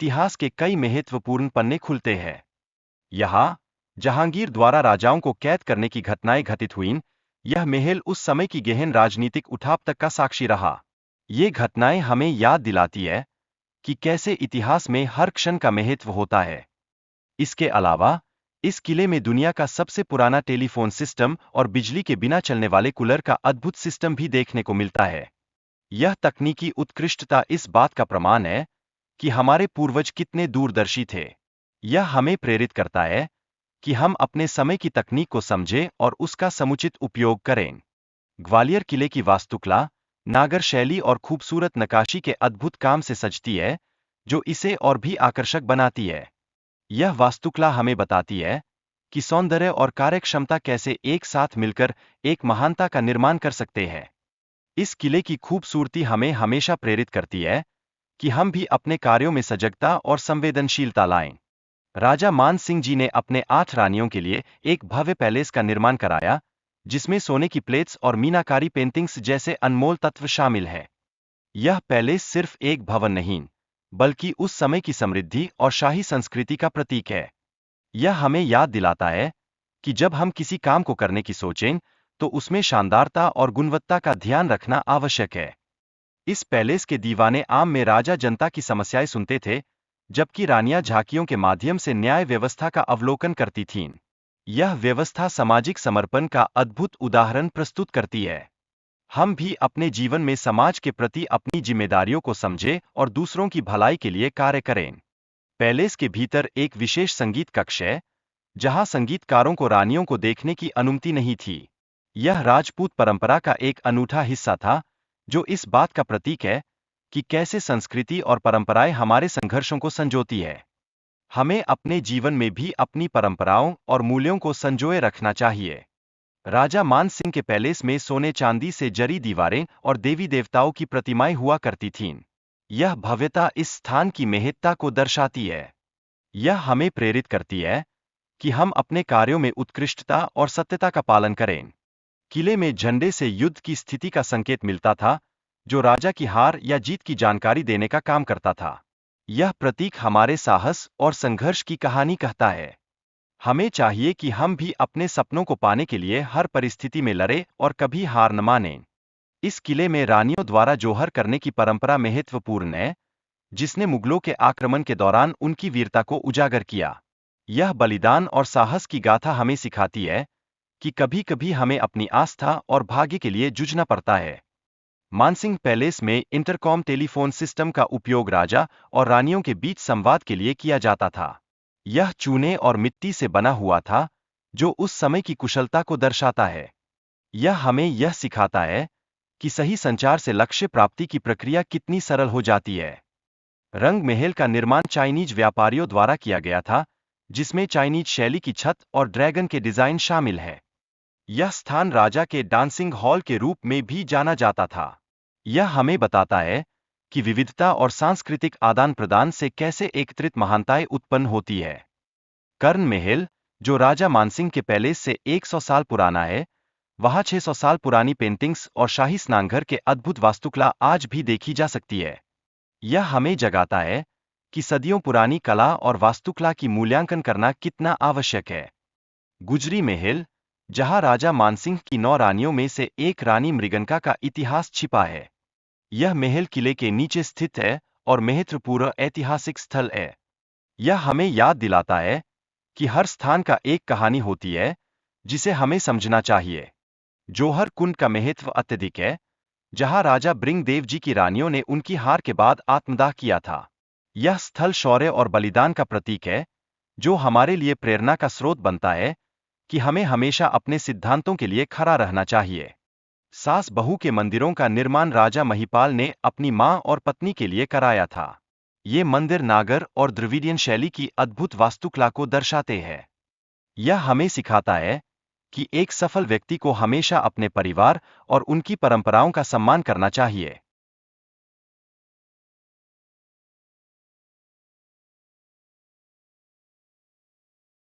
इतिहास के कई महत्वपूर्ण पन्ने खुलते हैं। यहाँ जहांगीर द्वारा राजाओं को कैद करने की घटनाएं घटित हुईं। यह महल उस समय की गहन राजनीतिक उठाव तक का साक्षी रहा। ये घटनाएं हमें याद दिलाती है कि कैसे इतिहास में हर क्षण का महत्व होता है। इसके अलावा इस किले में दुनिया का सबसे पुराना टेलीफोन सिस्टम और बिजली के बिना चलने वाले कूलर का अद्भुत सिस्टम भी देखने को मिलता है। यह तकनीकी उत्कृष्टता इस बात का प्रमाण है कि हमारे पूर्वज कितने दूरदर्शी थे। यह हमें प्रेरित करता है कि हम अपने समय की तकनीक को समझें और उसका समुचित उपयोग करें। ग्वालियर किले की वास्तुकला नागर शैली और खूबसूरत नक्काशी के अद्भुत काम से सजती है, जो इसे और भी आकर्षक बनाती है। यह वास्तुकला हमें बताती है कि सौंदर्य और कार्यक्षमता कैसे एक साथ मिलकर एक महानता का निर्माण कर सकते हैं। इस किले की खूबसूरती हमें हमेशा प्रेरित करती है कि हम भी अपने कार्यों में सजगता और संवेदनशीलता लाएं। राजा मान सिंह जी ने अपने 8 रानियों के लिए एक भव्य पैलेस का निर्माण कराया, जिसमें सोने की प्लेट्स और मीनाकारी पेंटिंग्स जैसे अनमोल तत्व शामिल हैं। यह पैलेस सिर्फ एक भवन नहीं, बल्कि उस समय की समृद्धि और शाही संस्कृति का प्रतीक है। यह हमें याद दिलाता है कि जब हम किसी काम को करने की सोचें, तो उसमें शानदारता और गुणवत्ता का ध्यान रखना आवश्यक है। इस पैलेस के दीवाने आम में राजा जनता की समस्याएं सुनते थे, जबकि रानियां झांकियों के माध्यम से न्याय व्यवस्था का अवलोकन करती थीं। यह व्यवस्था सामाजिक समर्पण का अद्भुत उदाहरण प्रस्तुत करती है। हम भी अपने जीवन में समाज के प्रति अपनी जिम्मेदारियों को समझें और दूसरों की भलाई के लिए कार्य करें। पैलेस के भीतर एक विशेष संगीत कक्ष है, जहां संगीतकारों को रानियों को देखने की अनुमति नहीं थी। यह राजपूत परंपरा का एक अनूठा हिस्सा था, जो इस बात का प्रतीक है कि कैसे संस्कृति और परंपराएं हमारे संघर्षों को संजोती है। हमें अपने जीवन में भी अपनी परंपराओं और मूल्यों को संजोए रखना चाहिए। राजा मान सिंह के पैलेस में सोने चांदी से जरी दीवारें और देवी देवताओं की प्रतिमाएं हुआ करती थीं। यह भव्यता इस स्थान की महत्ता को दर्शाती है। यह हमें प्रेरित करती है कि हम अपने कार्यों में उत्कृष्टता और सत्यता का पालन करें। किले में झंडे से युद्ध की स्थिति का संकेत मिलता था, जो राजा की हार या जीत की जानकारी देने का काम करता था। यह प्रतीक हमारे साहस और संघर्ष की कहानी कहता है। हमें चाहिए कि हम भी अपने सपनों को पाने के लिए हर परिस्थिति में लड़ें और कभी हार न मानें। इस किले में रानियों द्वारा जोहर करने की परंपरा महत्वपूर्ण है, जिसने मुगलों के आक्रमण के दौरान उनकी वीरता को उजागर किया। यह बलिदान और साहस की गाथा हमें सिखाती है कि कभी-कभी हमें अपनी आस्था और भाग्य के लिए जूझना पड़ता है। मानसिंह पैलेस में इंटरकॉम टेलीफोन सिस्टम का उपयोग राजा और रानियों के बीच संवाद के लिए किया जाता था। यह चूने और मिट्टी से बना हुआ था, जो उस समय की कुशलता को दर्शाता है। यह हमें यह सिखाता है कि सही संचार से लक्ष्य प्राप्ति की प्रक्रिया कितनी सरल हो जाती है। रंग महल का निर्माण चाइनीज व्यापारियों द्वारा किया गया था, जिसमें चाइनीज शैली की छत और ड्रैगन के डिजाइन शामिल है। यह स्थान राजा के डांसिंग हॉल के रूप में भी जाना जाता था। यह हमें बताता है कि विविधता और सांस्कृतिक आदान प्रदान से कैसे एकत्रित महानताएं उत्पन्न होती है। कर्ण महल, जो राजा मानसिंह के पैलेस से 100 साल पुराना है, वहां 600 साल पुरानी पेंटिंग्स और शाही स्नानघर के अद्भुत वास्तुकला आज भी देखी जा सकती है। यह हमें जगाता है कि सदियों पुरानी कला और वास्तुकला की मूल्यांकन करना कितना आवश्यक है। गुजरी महल, जहां राजा मानसिंह की 9 रानियों में से एक रानी मृगनका का इतिहास छिपा है। यह महल किले के नीचे स्थित है और महत्वपूर्ण ऐतिहासिक स्थल है। यह हमें याद दिलाता है कि हर स्थान का एक कहानी होती है, जिसे हमें समझना चाहिए। जौहर कुंड का महत्व अत्यधिक है, जहां राजा ब्रिंगदेव जी की रानियों ने उनकी हार के बाद आत्मदाह किया था। यह स्थल शौर्य और बलिदान का प्रतीक है, जो हमारे लिए प्रेरणा का स्रोत बनता है कि हमें हमेशा अपने सिद्धांतों के लिए खड़ा रहना चाहिए। सास बहू के मंदिरों का निर्माण राजा महिपाल ने अपनी मां और पत्नी के लिए कराया था। ये मंदिर नागर और द्रविडियन शैली की अद्भुत वास्तुकला को दर्शाते हैं। यह हमें सिखाता है कि एक सफल व्यक्ति को हमेशा अपने परिवार और उनकी परंपराओं का सम्मान करना चाहिए।